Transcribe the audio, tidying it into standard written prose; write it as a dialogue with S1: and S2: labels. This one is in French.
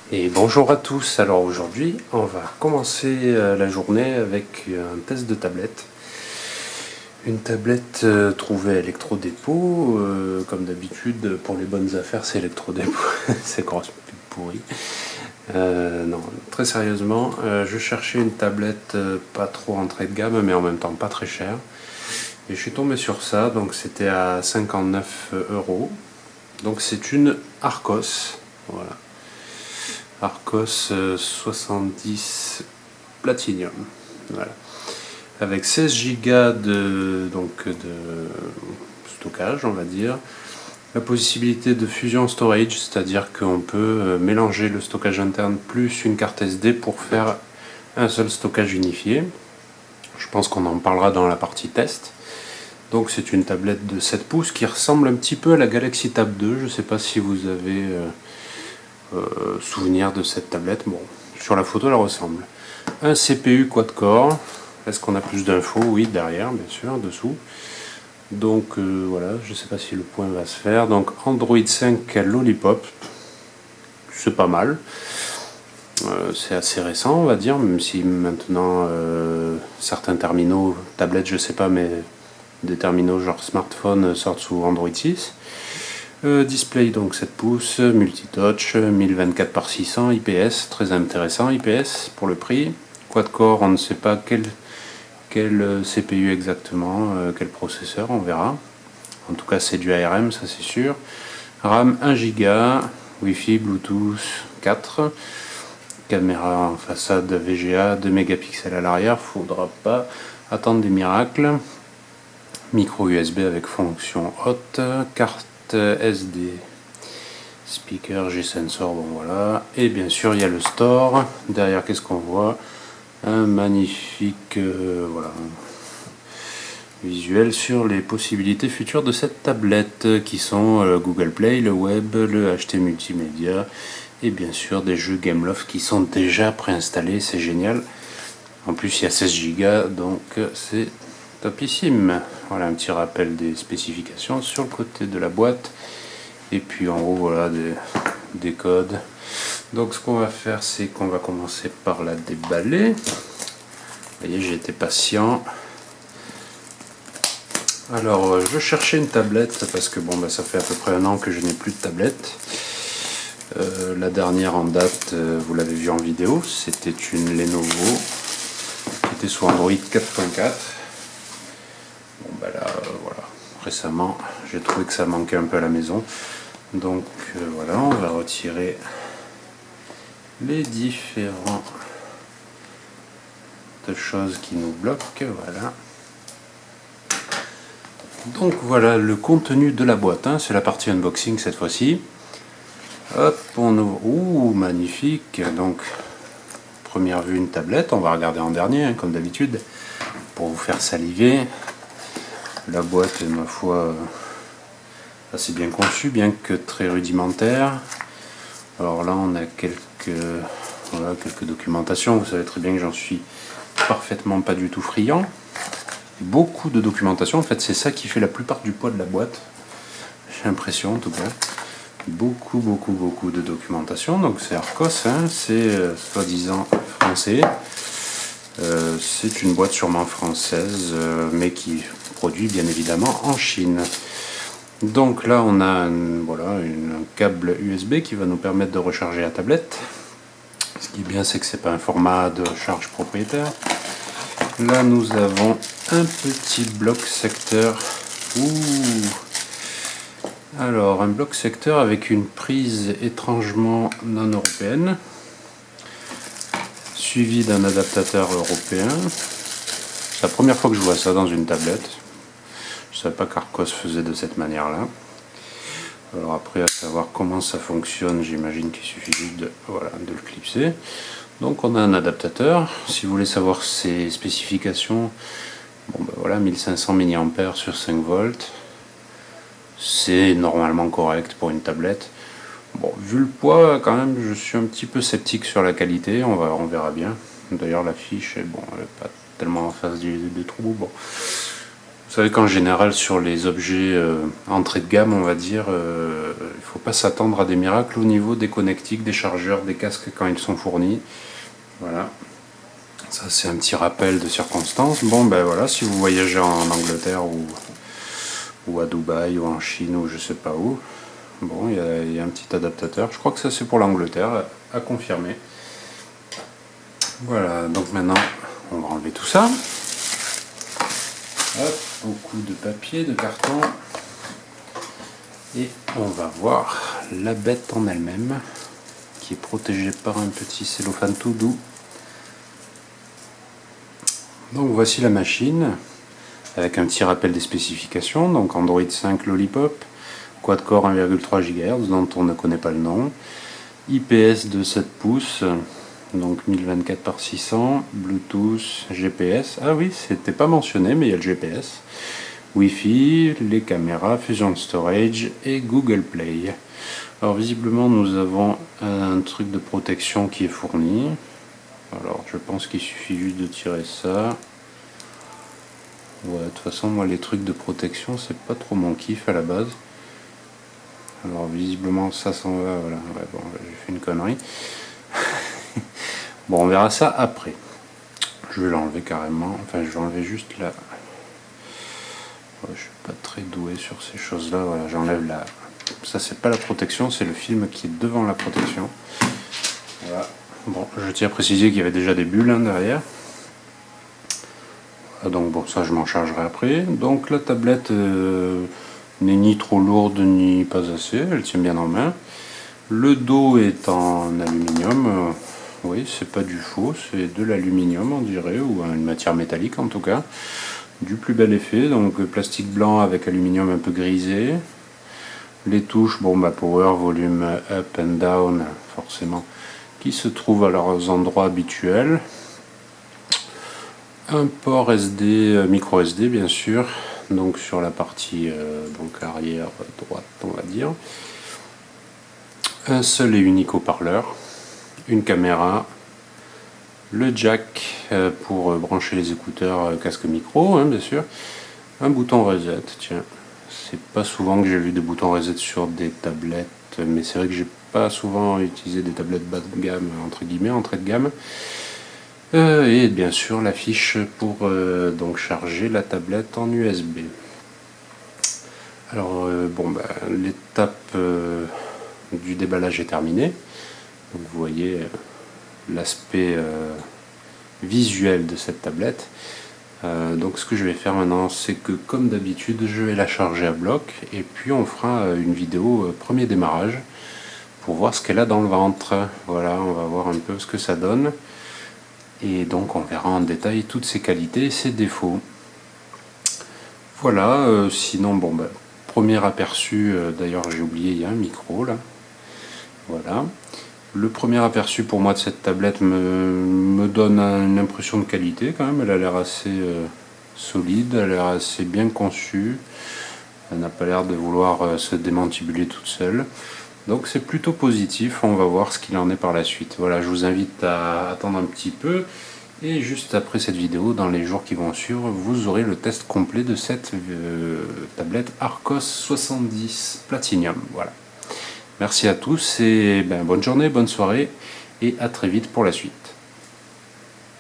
S1: Et bonjour à tous, alors aujourd'hui on va commencer la journée avec un test de tablette. Une tablette trouvée à Electrodépôt, comme d'habitude pour les bonnes affaires c'est Electrodépôt, c'est encore plus pourri. Non, très sérieusement, je cherchais une tablette pas trop entrée de gamme mais en même temps pas très chère. Et je suis tombé sur ça, donc c'était à 59 euros. Donc c'est une Arcos, voilà. Arcos 70 Platinum, voilà. Avec 16 Go de stockage, on va dire. La possibilité de fusion storage, c'est-à-dire qu'on peut mélanger le stockage interne plus une carte SD pour faire un seul stockage unifié. Je pense qu'on en parlera dans la partie test. Donc c'est une tablette de 7 pouces qui ressemble un petit peu à la Galaxy Tab 2. Je ne sais pas si vous avez souvenir de cette tablette. Bon, sur la photo elle ressemble. Un CPU quad-core. Est-ce qu'on a plus d'infos? Oui, derrière, bien sûr, dessous. Donc voilà, je ne sais pas si le point va se faire. Donc Android 5 Lollipop, c'est pas mal. C'est assez récent, on va dire, même si maintenant certains terminaux, tablettes, je sais pas, mais des terminaux genre smartphone sortent sous Android 6. Display donc 7 pouces, multitouch, 1024 par 600, IPS, très intéressant, IPS pour le prix. Quad-core, on ne sait pas quel CPU exactement, quel processeur, on verra. En tout cas c'est du ARM, ça c'est sûr. RAM 1 Go, Wi-Fi, Bluetooth 4. Caméra en façade VGA, 2 mégapixels à l'arrière, faudra pas attendre des miracles. Micro USB avec fonction haute, carte SD, speaker, G-sensor, bon voilà. Et bien sûr il y a le store. Derrière qu'est-ce qu'on voit? Un magnifique voilà, visuel sur les possibilités futures de cette tablette qui sont Google Play, le web, le HT multimédia et bien sûr des jeux Gameloft qui sont déjà préinstallés, c'est génial. En plus il y a 16 Go donc c'est topissime. Voilà un petit rappel des spécifications sur le côté de la boîte et puis en haut voilà des codes. Donc ce qu'on va faire c'est qu'on va commencer par la déballer. Vous voyez j'ai été patient. Alors je cherchais une tablette parce que bon ça fait à peu près un an que je n'ai plus de tablette. La dernière en date, vous l'avez vu en vidéo, c'était une Lenovo qui était sous Android 4.4. Bon là voilà, récemment j'ai trouvé que ça manquait un peu à la maison. Donc voilà, on va retirer les différentes choses qui nous bloquent, voilà. Donc voilà le contenu de la boîte, hein. C'est la partie unboxing cette fois-ci. Hop, on ouvre. Ouh, magnifique. Donc, première vue, une tablette. On va regarder en dernier, hein, comme d'habitude, pour vous faire saliver. La boîte est, ma foi, assez bien conçue, bien que très rudimentaire. Alors là, on a quelques documentations. Vous savez très bien que j'en suis parfaitement pas du tout friand. Beaucoup de documentation. En fait, c'est ça qui fait la plupart du poids de la boîte. J'ai l'impression, en tout cas. Beaucoup de documentation. Donc c'est Arcos, hein, c'est soi-disant français. C'est une boîte sûrement française, mais qui produit bien évidemment en Chine. Donc là on a un câble USB qui va nous permettre de recharger la tablette. Ce qui est bien, c'est que c'est pas un format de charge propriétaire. Là nous avons un petit bloc secteur. Alors, un bloc secteur avec une prise étrangement non européenne, suivi d'un adaptateur européen. C'est la première fois que je vois ça dans une tablette. Je ne savais pas qu'Arcos faisait de cette manière-là. Alors après, à savoir comment ça fonctionne, j'imagine qu'il suffit juste de le clipser. Donc on a un adaptateur. Si vous voulez savoir ses spécifications, 1500 mAh sur 5 volts. C'est normalement correct pour une tablette. Bon, vu le poids, quand même, je suis un petit peu sceptique sur la qualité. On verra bien. D'ailleurs, la fiche, elle n'est pas tellement en face du trou. Bon, Vous savez qu'en général sur les objets entrée de gamme, on va dire, il ne faut pas s'attendre à des miracles au niveau des connectiques, des chargeurs, des casques quand ils sont fournis. Voilà. Ça c'est un petit rappel de circonstance. Bon ben voilà, si vous voyagez en Angleterre ou à Dubaï ou en Chine ou je sais pas où, bon il y a un petit adaptateur. Je crois que ça c'est pour l'Angleterre, à confirmer. Voilà, donc maintenant on va enlever tout ça. Hop, beaucoup de papier, de carton. Et on va voir la bête en elle-même, qui est protégée par un petit cellophane tout doux. Donc voici la machine, avec un petit rappel des spécifications. Donc Android 5 Lollipop, quad-core 1,3 GHz, dont on ne connaît pas le nom. IPS de 7 pouces, donc 1024 par 600, Bluetooth, GPS. Ah oui, c'était pas mentionné, mais il y a le GPS. Wi-Fi, les caméras, Fusion Storage et Google Play. Alors visiblement nous avons un truc de protection qui est fourni. Alors je pense qu'il suffit juste de tirer ça. Ouais, de toute façon moi les trucs de protection c'est pas trop mon kiff à la base. Alors visiblement ça s'en va, voilà. Ouais, bon, j'ai fait une connerie. Bon, on verra ça après. Je vais l'enlever carrément, enfin je vais enlever juste là. Ouais, je suis pas très doué sur ces choses là, voilà, j'enlève la... Ça c'est pas la protection, c'est le film qui est devant la protection. Voilà. Bon, je tiens à préciser qu'il y avait déjà des bulles hein, derrière. Donc bon, ça je m'en chargerai après. Donc la tablette n'est ni trop lourde ni pas assez, elle tient bien en main. Le dos est en aluminium, oui c'est pas du faux, c'est de l'aluminium on dirait, ou une matière métallique en tout cas. Du plus bel effet, donc plastique blanc avec aluminium un peu grisé. Les touches, bon bah power, volume up and down, forcément, qui se trouvent à leurs endroits habituels. Un port SD, micro SD bien sûr, donc sur la partie donc arrière droite on va dire. Un seul et unique haut-parleur, une caméra, le jack pour brancher les écouteurs casque micro hein, bien sûr, un bouton reset, tiens, c'est pas souvent que j'ai vu des boutons reset sur des tablettes, mais c'est vrai que j'ai pas souvent utilisé des tablettes bas de gamme, entre guillemets, entrée de gamme. Et bien sûr la fiche pour donc charger la tablette en USB. Alors bon bah, l'étape du déballage est terminée. Donc vous voyez l'aspect visuel de cette tablette. Donc ce que je vais faire maintenant, c'est que comme d'habitude, je vais la charger à bloc et puis on fera une vidéo premier démarrage pour voir ce qu'elle a dans le ventre. Voilà, on va voir un peu ce que ça donne. Et donc on verra en détail toutes ses qualités et ses défauts. Voilà, sinon bon bah, premier aperçu, d'ailleurs j'ai oublié, il y a un micro là. Voilà. Le premier aperçu pour moi de cette tablette me donne une impression de qualité quand même, elle a l'air assez solide, elle a l'air assez bien conçue, elle n'a pas l'air de vouloir se démantibuler toute seule. Donc c'est plutôt positif, on va voir ce qu'il en est par la suite. Voilà, je vous invite à attendre un petit peu et juste après cette vidéo, dans les jours qui vont suivre, vous aurez le test complet de cette tablette Arcos 70 Platinum. Voilà. Merci à tous et bonne journée, bonne soirée et à très vite pour la suite.